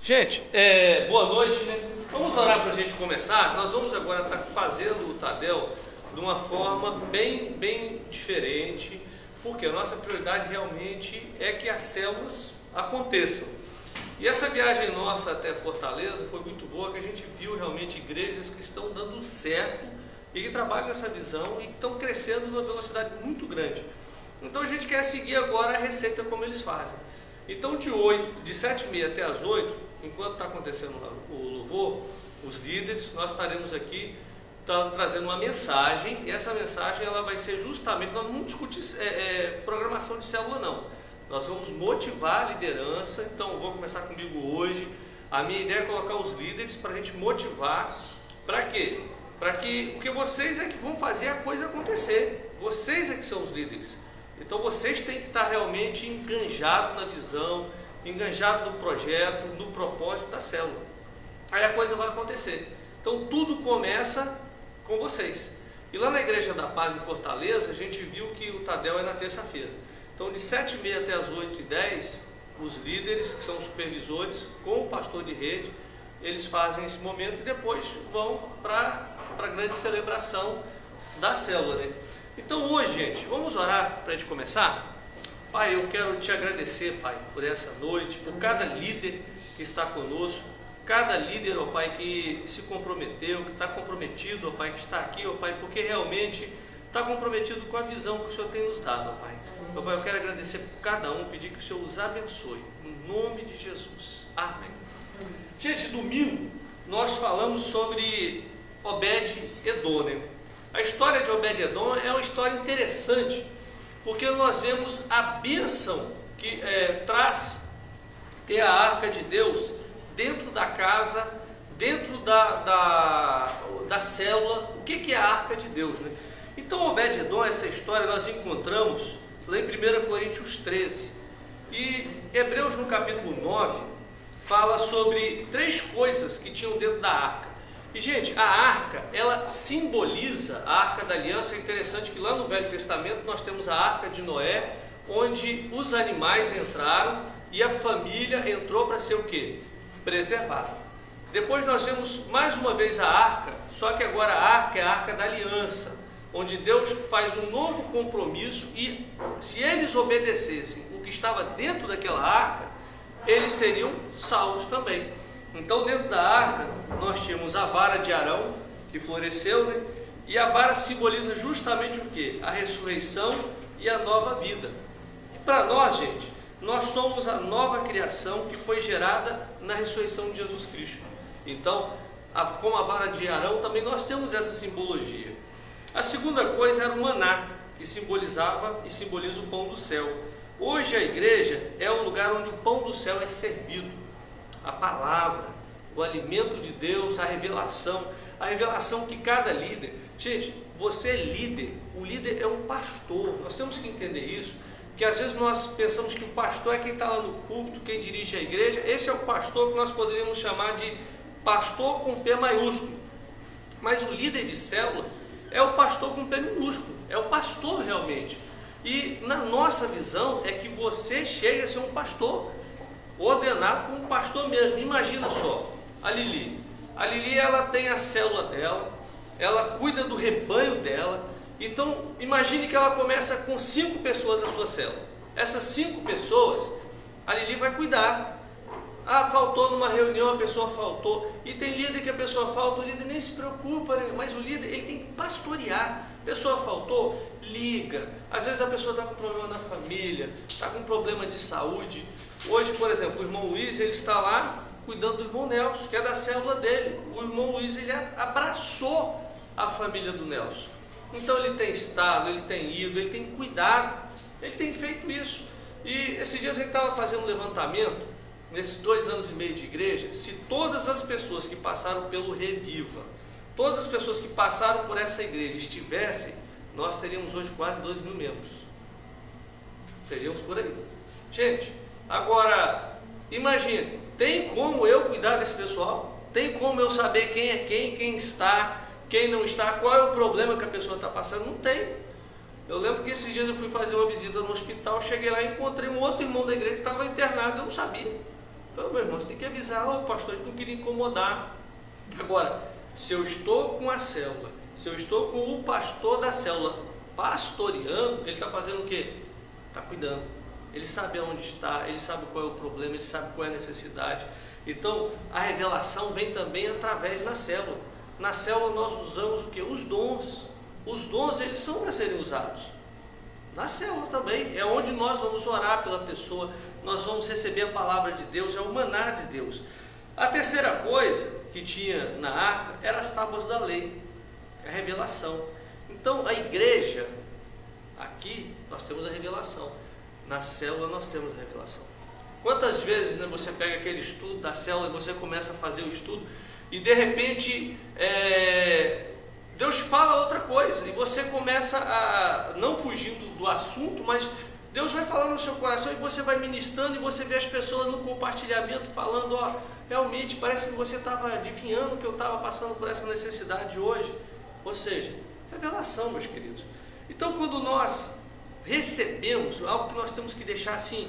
Gente, boa noite, né? Vamos orar para a gente começar. Nós vamos agora estar fazendo o Tadel de uma forma bem diferente, porque a nossa prioridade realmente é que as células aconteçam. E essa viagem nossa até Fortaleza foi muito boa, que a gente viu realmente igrejas que estão dando certo e que trabalham nessa visão e que estão crescendo numa velocidade muito grande. Então a gente quer seguir agora a receita como eles fazem. Então de 7h30 até as 8h, enquanto está acontecendo o louvor, os líderes, nós estaremos aqui trazendo uma mensagem, e essa mensagem ela vai ser justamente, nós não vamos discutir programação de célula não, nós vamos motivar a liderança. Então eu vou começar comigo hoje. A minha ideia é colocar os líderes para a gente motivar. Para quê? Porque vocês é que vão fazer a coisa acontecer, vocês é que são os líderes. Então vocês têm que estar realmente enganjados na visão, enganjados no projeto, no propósito da célula. Aí a coisa vai acontecer. Então tudo começa com vocês. E lá na Igreja da Paz em Fortaleza, a gente viu que o Tadel é na terça-feira. Então de 7h30 até as 8h10, os líderes, que são os supervisores, com o pastor de rede, eles fazem esse momento e depois vão para a grande celebração da célula, né? Então hoje, gente, vamos orar para a gente começar? Pai, eu quero te agradecer, Pai, por essa noite, por cada líder que está conosco, cada líder, ó Pai, que se comprometeu, que está comprometido, ó Pai, que está aqui, ó Pai, porque realmente está comprometido com a visão que o Senhor tem nos dado, ó Pai. Ó Pai, eu quero agradecer por cada um, pedir que o Senhor os abençoe, em nome de Jesus. Amém. Gente, domingo nós falamos sobre Obed-Edom, né? A história de Obed-Edom é uma história interessante, porque nós vemos a bênção que traz ter a arca de Deus dentro da casa, dentro da célula. O que é a arca de Deus, né? Então Obed-Edom, essa história nós encontramos lá em 1 Coríntios 13, e Hebreus no capítulo 9 fala sobre 3 coisas que tinham dentro da arca. E gente, a arca, ela simboliza a arca da aliança. É interessante que lá no Velho Testamento nós temos a arca de Noé, onde os animais entraram e a família entrou para ser o quê? Preservada. Depois nós vemos mais uma vez a arca, só que agora a arca é a arca da aliança, onde Deus faz um novo compromisso e se eles obedecessem o que estava dentro daquela arca, eles seriam salvos também. Então dentro da arca nós tínhamos a vara de Arão, que floresceu, né? E a vara simboliza justamente o que? A ressurreição e a nova vida. E para nós, gente, nós somos a nova criação que foi gerada na ressurreição de Jesus Cristo. Então, como a vara de Arão, também nós temos essa simbologia. A segunda coisa era o maná, que simbolizava e simboliza o pão do céu. Hoje a igreja é o lugar onde o pão do céu é servido. A palavra, o alimento de Deus, a revelação que cada líder... Gente, você é líder, o líder é um pastor. Nós temos que entender isso, que às vezes nós pensamos que o pastor é quem está lá no púlpito, quem dirige a igreja. Esse é o pastor que nós poderíamos chamar de pastor com P maiúsculo. Mas o líder de célula é o pastor com P minúsculo, é o pastor realmente. E na nossa visão é que você chega a ser um pastor, ordenado como pastor mesmo. Imagina só, a Lili, ela tem a célula dela, ela cuida do rebanho dela. Então imagine que ela começa com 5 pessoas a sua célula. Essas 5 pessoas, a Lili vai cuidar. Ah, faltou numa reunião, a pessoa faltou. E tem líder que a pessoa falta, o líder nem se preocupa, né? Mas o líder, ele tem que pastorear. A pessoa faltou, liga. Às vezes a pessoa está com problema na família, está com problema de saúde. Hoje, por exemplo, o irmão Luiz, ele está lá cuidando do irmão Nelson, que é da célula dele. O irmão Luiz, ele abraçou a família do Nelson. Então ele tem estado, ele tem ido, ele tem cuidado, ele tem feito isso. E esses dias ele estava fazendo um levantamento, nesses 2 anos e meio de igreja, se todas as pessoas que passaram pelo Reviva, todas as pessoas que passaram por essa igreja estivessem, nós teríamos hoje quase 2.000 membros. Teríamos por aí. Gente, agora, imagine, tem como eu cuidar desse pessoal? Tem como eu saber quem é quem está, quem não está, qual é o problema que a pessoa está passando? Não tem. Eu lembro que esses dias eu fui fazer uma visita no hospital, cheguei lá e encontrei um outro irmão da igreja que estava internado, eu não sabia. Então, meu irmão, você tem que avisar, o pastor, ele não queria incomodar. Agora, se eu estou com a célula, se eu estou com o pastor da célula pastoreando, ele está fazendo o quê? Está cuidando. Ele sabe aonde está, ele sabe qual é o problema, ele sabe qual é a necessidade. Então, a revelação vem também através da célula. Na célula nós usamos o quê? Os dons. Os dons, eles são para serem usados. Na célula também, é onde nós vamos orar pela pessoa, nós vamos receber a palavra de Deus, é o maná de Deus. A terceira coisa que tinha na arca eram as tábuas da lei, a revelação. Então, a igreja, aqui nós temos a revelação, na célula nós temos a revelação. Quantas vezes, né, você pega aquele estudo da célula e você começa a fazer o estudo e de repente Deus fala outra coisa e você começa a, não fugindo do assunto, mas Deus vai falando no seu coração e você vai ministrando e você vê as pessoas no compartilhamento falando, ó, realmente parece que você estava adivinhando que eu estava passando por essa necessidade hoje. Ou seja, revelação, meus queridos. Então, quando nós recebemos algo que nós temos que deixar assim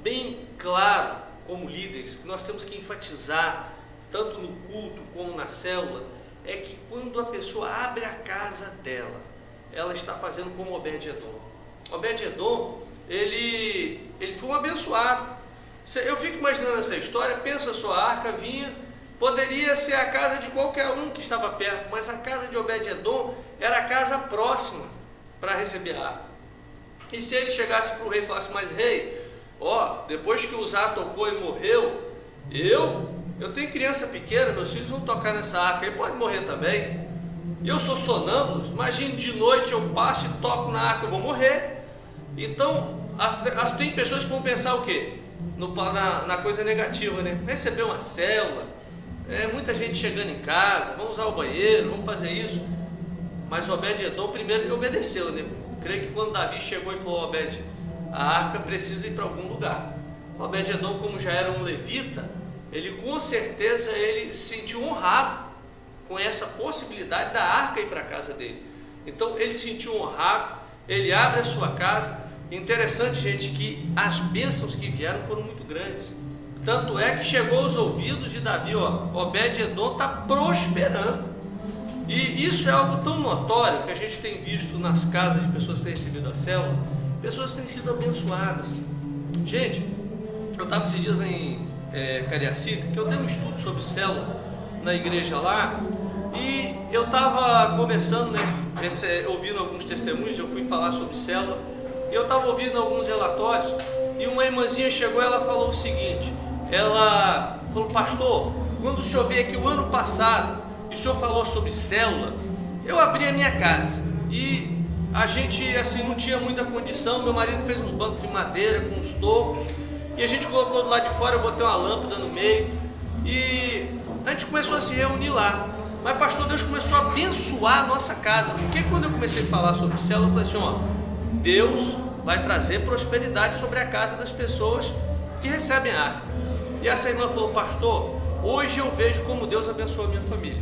bem claro como líderes, que nós temos que enfatizar tanto no culto como na célula, é que quando a pessoa abre a casa dela, ela está fazendo como Obed-Edom. Obed-Edom, ele foi um abençoado. Eu fico imaginando essa história, pensa só, a arca vinha, poderia ser a casa de qualquer um que estava perto, mas a casa de Obed-Edom era a casa próxima para receber a arca. E se ele chegasse para o rei e falasse, mas rei, ó, depois que Uzá tocou e morreu, eu tenho criança pequena, meus filhos vão tocar nessa arca, ele pode morrer também. Eu sou sonâmbulo, imagine de noite eu passo e toco na arca, eu vou morrer. Então, tem pessoas que vão pensar o quê? Na coisa negativa, né? Receber uma célula, muita gente chegando em casa, vamos usar o banheiro, vamos fazer isso. Mas Obed-Edom primeiro ele obedeceu, né? Creio que quando Davi chegou e falou, Obed, a arca precisa ir para algum lugar. Obed-Edom, como já era um levita, ele com certeza ele se sentiu honrado com essa possibilidade da arca ir para a casa dele. Então ele se sentiu honrado, ele abre a sua casa. Interessante, gente, que as bênçãos que vieram foram muito grandes. Tanto é que chegou aos ouvidos de Davi, ó, Obed-Edom está prosperando. E isso é algo tão notório que a gente tem visto nas casas de pessoas que têm recebido a célula, pessoas que têm sido abençoadas. Gente, eu estava esses dias em Cariacica, que eu dei um estudo sobre célula na igreja lá, e eu estava conversando, né, ouvindo alguns testemunhos, eu fui falar sobre célula, e eu estava ouvindo alguns relatórios, e uma irmãzinha chegou e ela falou o seguinte, ela falou, pastor, quando o senhor veio aqui o ano passado, e o senhor falou sobre célula, eu abri a minha casa, e a gente assim não tinha muita condição, meu marido fez uns bancos de madeira com uns tocos, e a gente colocou do lado de fora, eu botei uma lâmpada no meio, e a gente começou a se reunir lá. Mas pastor, Deus começou a abençoar a nossa casa, porque quando eu comecei a falar sobre célula, eu falei assim, ó, Deus vai trazer prosperidade sobre a casa das pessoas que recebem a arca. E essa irmã falou, pastor, hoje eu vejo como Deus abençoou a minha família.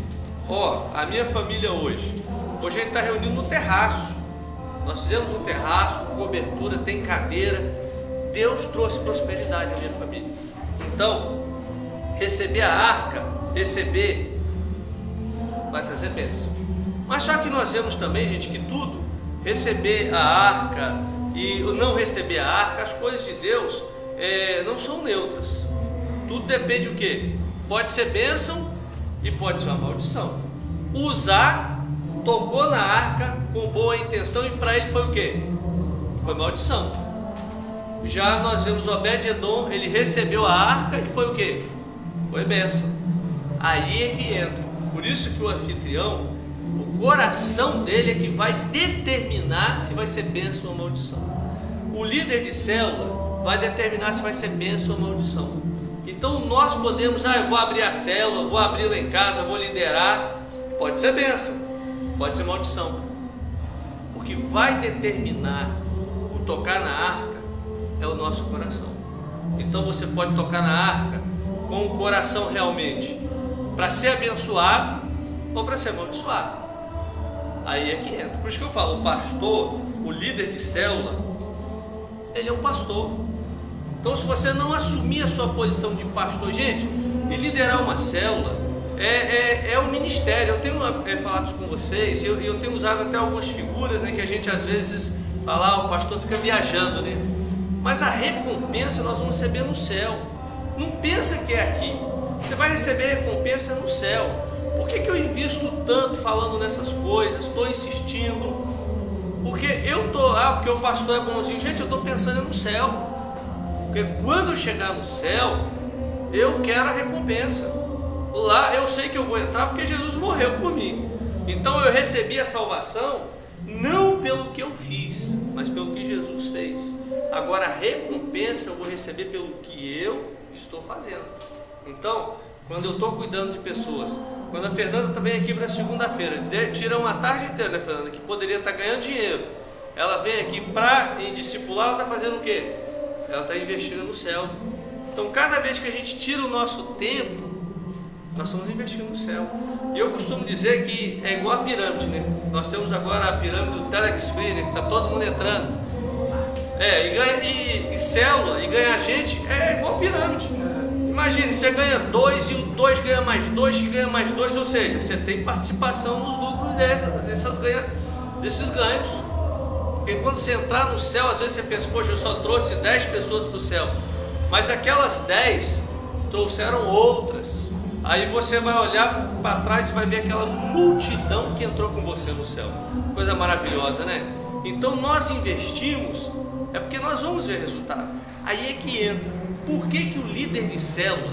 Ó, a minha família hoje a gente está reunido no terraço, nós fizemos um terraço, com cobertura, tem cadeira, Deus trouxe prosperidade à minha família. Então, receber a arca, vai trazer bênção. Mas só que nós vemos também, gente, que tudo, receber a arca e não receber a arca, as coisas de Deus não são neutras. Tudo depende do quê? Pode ser bênção e pode ser uma maldição. Uzá tocou na arca com boa intenção e para ele foi o quê? Foi maldição. Já nós vemos Obed-Edom, ele recebeu a arca e foi o quê? Foi bênção. Aí é que entra. Por isso que o anfitrião, o coração dele é que vai determinar se vai ser bênção ou maldição. O líder de célula vai determinar se vai ser bênção ou maldição. Então nós podemos, eu vou abrir a célula, vou abrir lá em casa, vou liderar. Pode ser bênção, pode ser maldição. O que vai determinar o tocar na arca é o nosso coração. Então você pode tocar na arca com o coração realmente para ser abençoado ou para ser amaldiçoado. Aí é que entra. Por isso que eu falo, o pastor, o líder de célula, ele é um pastor. Então, se você não assumir a sua posição de pastor, gente, e liderar uma célula é um ministério. Eu tenho falado isso com vocês, e eu tenho usado até algumas figuras, né, que a gente às vezes fala, o pastor fica viajando, né? Mas a recompensa nós vamos receber no céu. Não pensa que é aqui. Você vai receber recompensa no céu. Por que eu invisto tanto falando nessas coisas? Estou insistindo. Porque porque o pastor é bonzinho. Gente, eu estou pensando no céu. Porque quando eu chegar no céu, eu quero a recompensa. Lá eu sei que eu vou entrar porque Jesus morreu por mim. Então eu recebi a salvação não pelo que eu fiz, mas pelo que Jesus fez. Agora a recompensa eu vou receber pelo que eu estou fazendo. Então, quando eu estou cuidando de pessoas, quando a Fernanda também aqui para segunda-feira, tira uma tarde inteira, né, Fernanda, que poderia estar ganhando dinheiro, ela vem aqui para discipular, ela está fazendo o quê? Ela está investindo no céu. Então, cada vez que a gente tira o nosso tempo, nós estamos investindo no céu. E eu costumo dizer que é igual a pirâmide, né? Nós temos agora a pirâmide do Telex Free, né? Que está todo mundo entrando. E célula, e ganhar gente é igual a pirâmide. Imagine, você ganha 2 e o 2 ganha mais 2, que ganha mais 2, ou seja, você tem participação nos lucros desses ganhos. Porque quando você entrar no céu, às vezes você pensa, poxa, eu só trouxe 10 pessoas para o céu, mas aquelas 10 trouxeram outras. Aí você vai olhar para trás e vai ver aquela multidão que entrou com você no céu. Coisa maravilhosa, né? Então nós investimos, é porque nós vamos ver resultado. Aí é que entra. Por que o líder de célula,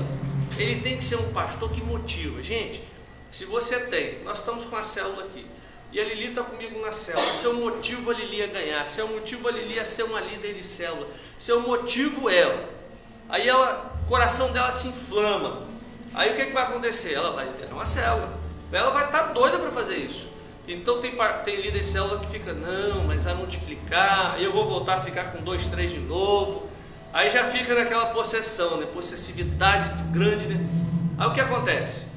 ele tem que ser um pastor que motiva? Gente, se você tem, nós estamos com a célula aqui, e a Lili está comigo na célula, seu motivo a Lili é ganhar, seu motivo a Lili é ser uma líder de célula, seu motivo ela. Aí o coração dela se inflama. Aí o que vai acontecer? Ela vai liderar uma célula, ela vai estar doida para fazer isso. Então tem líder de célula que fica, não, mas vai multiplicar, eu vou voltar a ficar com 2, 3 de novo. Aí já fica naquela possessão, né? Possessividade grande, né? Aí o que acontece?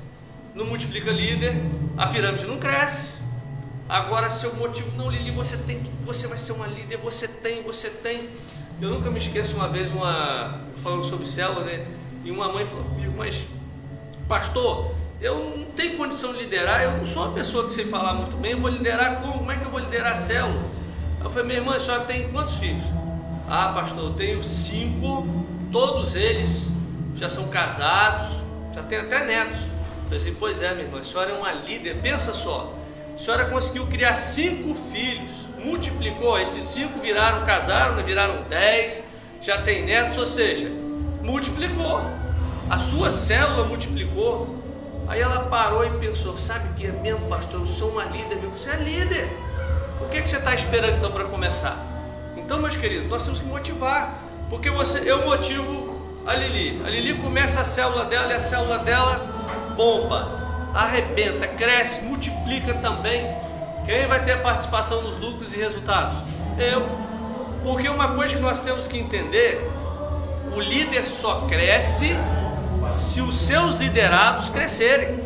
Não multiplica líder, a pirâmide não cresce. Agora seu motivo, não, Lili, você vai ser uma líder, você tem. Eu nunca me esqueço uma vez, falando sobre célula, né? E uma mãe falou comigo, mas pastor, eu não tenho condição de liderar, eu não sou uma pessoa que sei falar muito bem, eu vou liderar como? Como é que eu vou liderar a célula? Eu falei, minha irmã, a senhora tem quantos filhos? Ah, pastor, eu tenho 5, todos eles já são casados, já tem até netos. Eu falei assim, pois é, minha irmã, a senhora é uma líder, pensa só, a senhora conseguiu criar 5 filhos, multiplicou, esses 5 casaram, né, viraram 10, já tem netos, ou seja, multiplicou, a sua célula multiplicou. Aí ela parou e pensou, sabe o que é mesmo, pastor, eu sou uma líder, você é líder, o que você está esperando então para começar? Então, meus queridos, nós temos que motivar, porque eu motivo a Lili começa a célula dela e a célula dela bomba, arrebenta, cresce, multiplica também. Quem vai ter a participação nos lucros e resultados? Eu. Porque uma coisa que nós temos que entender, o líder só cresce se os seus liderados crescerem.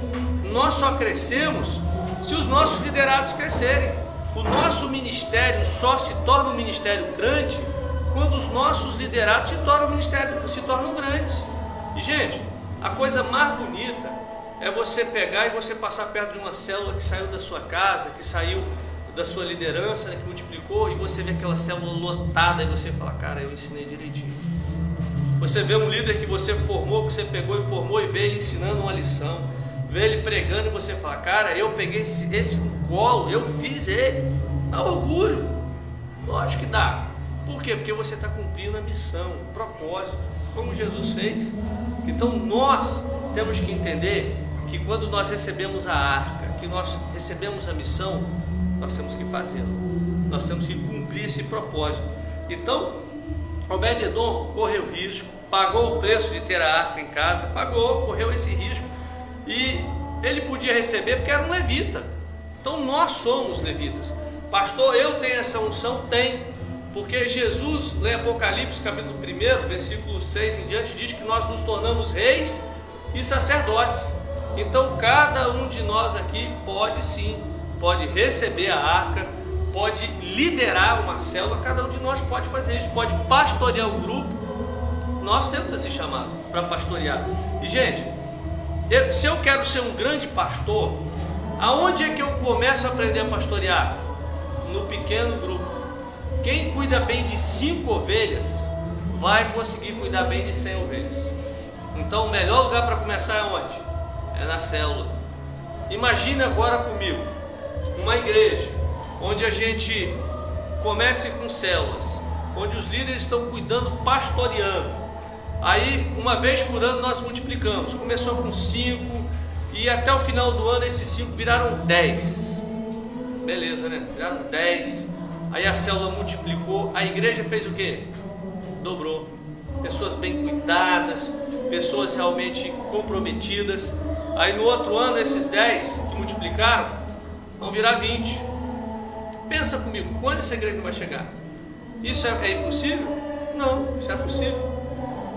Nós só crescemos se os nossos liderados crescerem. O nosso ministério só se torna um ministério grande quando os nossos liderados se tornam grandes. E gente, a coisa mais bonita é você pegar e você passar perto de uma célula que saiu da sua casa, que saiu da sua liderança, né, que multiplicou, e você vê aquela célula lotada e você fala, cara, eu ensinei direitinho. Você vê um líder que você formou, que você pegou e formou e vê ele ensinando uma lição, vê ele pregando e você fala, cara, eu peguei esse no colo, eu fiz ele. Dá orgulho. Lógico que dá. Por quê? Porque você está cumprindo a missão, o propósito, como Jesus fez. Então nós temos que entender que quando nós recebemos a arca, que nós recebemos a missão, nós temos que fazê-la. Nós temos que cumprir esse propósito. Então, Obed-Edom correu risco, pagou o preço de ter a arca em casa, correu esse risco. E ele podia receber porque era um levita. Então nós somos levitas. Pastor, eu tenho essa unção? Tem. Porque Jesus, lê Apocalipse capítulo 1, versículo 6 em diante, diz que nós nos tornamos reis e sacerdotes. Então cada um de nós aqui pode receber a arca, pode liderar uma célula, cada um de nós pode fazer isso, pode pastorear um grupo, Nós temos esse chamado para pastorear. E gente, se eu quero ser um grande pastor, aonde é que eu começo a aprender a pastorear? No pequeno grupo. Quem cuida bem de 5 ovelhas vai conseguir cuidar bem de 100 ovelhas. Então o melhor lugar para começar é onde? É na célula. Imagine agora comigo uma igreja onde a gente comece com células, onde os líderes estão cuidando, pastoreando. Aí uma vez por ano nós multiplicamos. Começou com 5 e até o final do ano esses 5 viraram 10. Beleza, né? Viraram 10. Aí a célula multiplicou. A igreja fez o quê? Dobrou. Pessoas bem cuidadas, pessoas realmente comprometidas. Aí no outro ano esses 10 que multiplicaram vão virar 20. Pensa comigo, quando essa igreja não vai chegar? Isso é impossível? Não, isso é possível.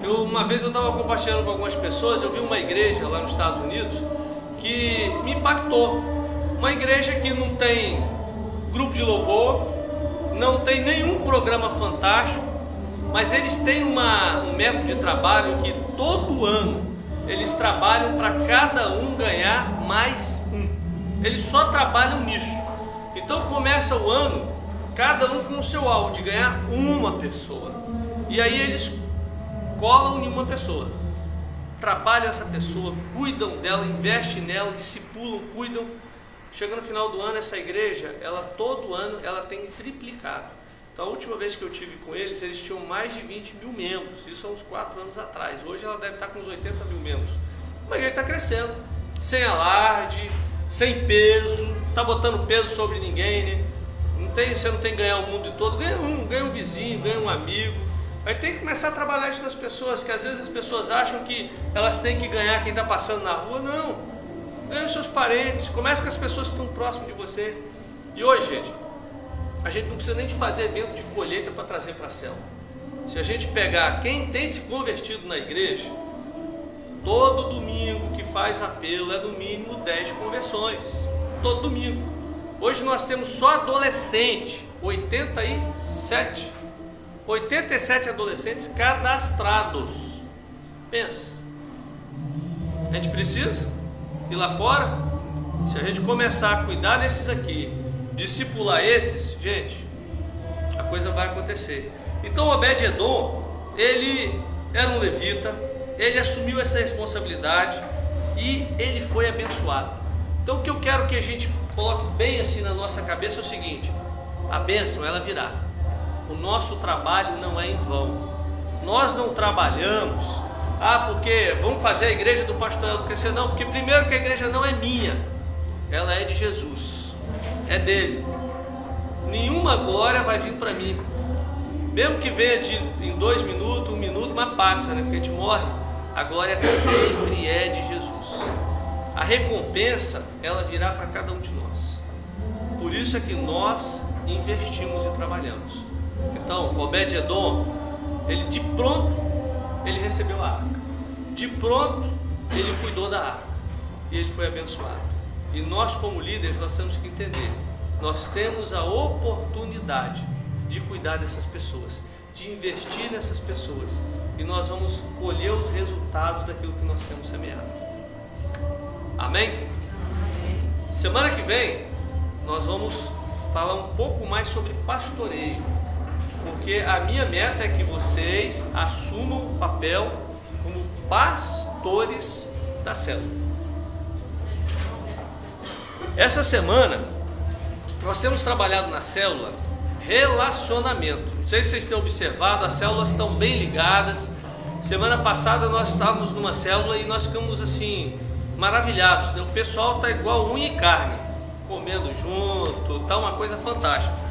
Uma vez eu estava compartilhando com algumas pessoas, eu vi uma igreja lá nos Estados Unidos que me impactou. Uma igreja que não tem grupo de louvor, não tem nenhum programa fantástico, mas eles têm um método de trabalho que todo ano eles trabalham para cada um ganhar mais um. Eles só trabalham nisso. Então começa o ano, cada um com o seu alvo de ganhar uma pessoa. E aí eles colam em uma pessoa, trabalham essa pessoa, cuidam dela, investem nela, discipulam, cuidam. Chega no final do ano, essa igreja, todo ano ela tem triplicado. Então a última vez que eu tive com eles tinham mais de 20 mil membros. Isso há uns 4 anos atrás. Hoje ela deve estar com uns 80 mil membros. Uma igreja está crescendo, sem alarde, sem peso, está botando peso sobre ninguém, né? Você não tem que ganhar o mundo todo, ganha um vizinho, ganha um amigo. Aí tem que começar a trabalhar isso nas pessoas, que às vezes as pessoas acham que elas têm que ganhar quem está passando na rua. Não, ganha os seus parentes, comece com as pessoas que estão próximas de você. E hoje, gente, a gente não precisa nem de fazer evento de colheita para trazer para a célula. Se a gente pegar quem tem se convertido na igreja, todo domingo que faz apelo é no mínimo 10 conversões, todo domingo. Hoje nós temos só adolescente, 87 adolescentes cadastrados. Pensa, a gente precisa ir lá fora. Se a gente começar a cuidar desses aqui, discipular esses, gente, a coisa vai acontecer. Então Obed-Edom, ele era um levita, ele assumiu essa responsabilidade e ele foi abençoado. Então o que eu quero que a gente coloque bem assim na nossa cabeça é o seguinte: a bênção ela virá. O nosso trabalho não é em vão. Nós não trabalhamos, porque vamos fazer a igreja do pastoreio do crescer. Não, porque primeiro que a igreja não é minha, ela é de Jesus, é dele. Nenhuma glória vai vir para mim, mesmo que venha em 2 minutos, 1 minuto, mas passa, né? Porque a gente morre. A glória sempre é de Jesus. A recompensa ela virá para cada um de nós. Por isso é que nós investimos e trabalhamos. Então, Obed-Edom, ele de pronto, ele recebeu a arca. De pronto, ele cuidou da arca. E ele foi abençoado. E nós como líderes, nós temos que entender. Nós temos a oportunidade de cuidar dessas pessoas, de investir nessas pessoas. E nós vamos colher os resultados daquilo que nós temos semeado. Amém? Semana que vem, nós vamos falar um pouco mais sobre pastoreio. Porque a minha meta é que vocês assumam o papel como pastores da célula. Essa semana nós temos trabalhado na célula relacionamento. Não sei se vocês têm observado, as células estão bem ligadas. Semana passada nós estávamos numa célula e nós ficamos assim maravilhados, né? O pessoal está igual unha e carne, comendo junto, tá uma coisa fantástica.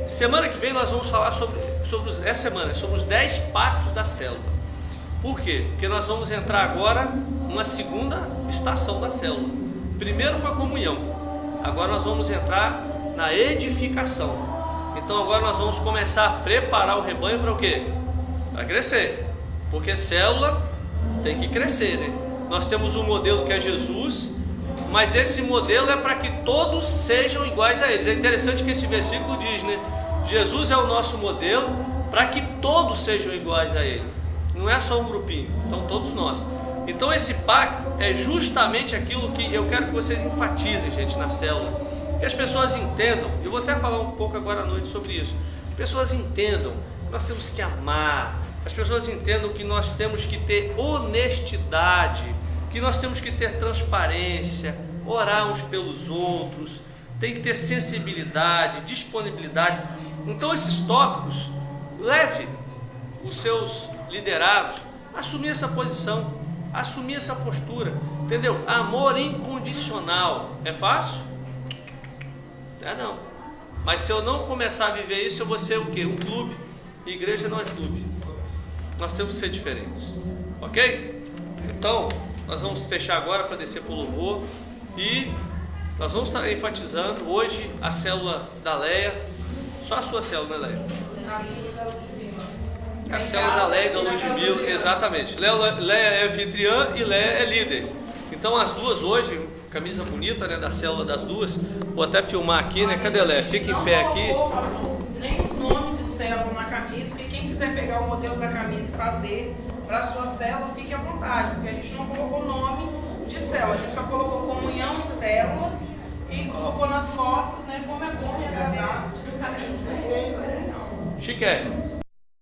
Semana que vem nós vamos falar sobre os 10 pactos da célula. Por quê? Porque nós vamos entrar agora numa segunda estação da célula. Primeiro foi comunhão, agora nós vamos entrar na edificação. Então agora nós vamos começar a preparar o rebanho para o quê? Para crescer, porque célula tem que crescer, né? Nós temos um modelo que é Jesus, mas esse modelo é para que todos sejam iguais a eles. É interessante que esse versículo diz, né? Jesus é o nosso modelo para que todos sejam iguais a ele. Não é só um grupinho, então todos nós. Então esse pacto é justamente aquilo que eu quero que vocês enfatizem, gente, na célula. Que as pessoas entendam, eu vou até falar um pouco agora à noite sobre isso. As pessoas entendam que nós temos que amar, as pessoas entendam que nós temos que ter honestidade, que nós temos que ter transparência, orar uns pelos outros, tem que ter sensibilidade, disponibilidade. Então esses tópicos, leve os seus liderados a assumir essa posição, a assumir essa postura, entendeu? Amor incondicional, é fácil? É não. Mas se eu não começar a viver isso, eu vou ser o quê? Um clube. Igreja não é clube. Nós temos que ser diferentes, ok? Então, nós vamos fechar agora para descer para o louvor e nós vamos estar enfatizando hoje a célula da Leia, só a sua célula, né, Leia? A célula da Leia e da Ludmila, exatamente. Leia é anfitriã e Leia é líder. Então as duas hoje, camisa bonita, né, da célula das duas, vou até filmar aqui, né? Cadê a Leia? Fica em pé aqui. Nem o nome de célula na camisa, porque quem quiser pegar o modelo da camisa e fazer para a sua célula, fique à vontade, porque a gente não colocou nome de célula, a gente só colocou comunhão de células e colocou nas costas, né, como é bom e agradável. Chiquérrimo.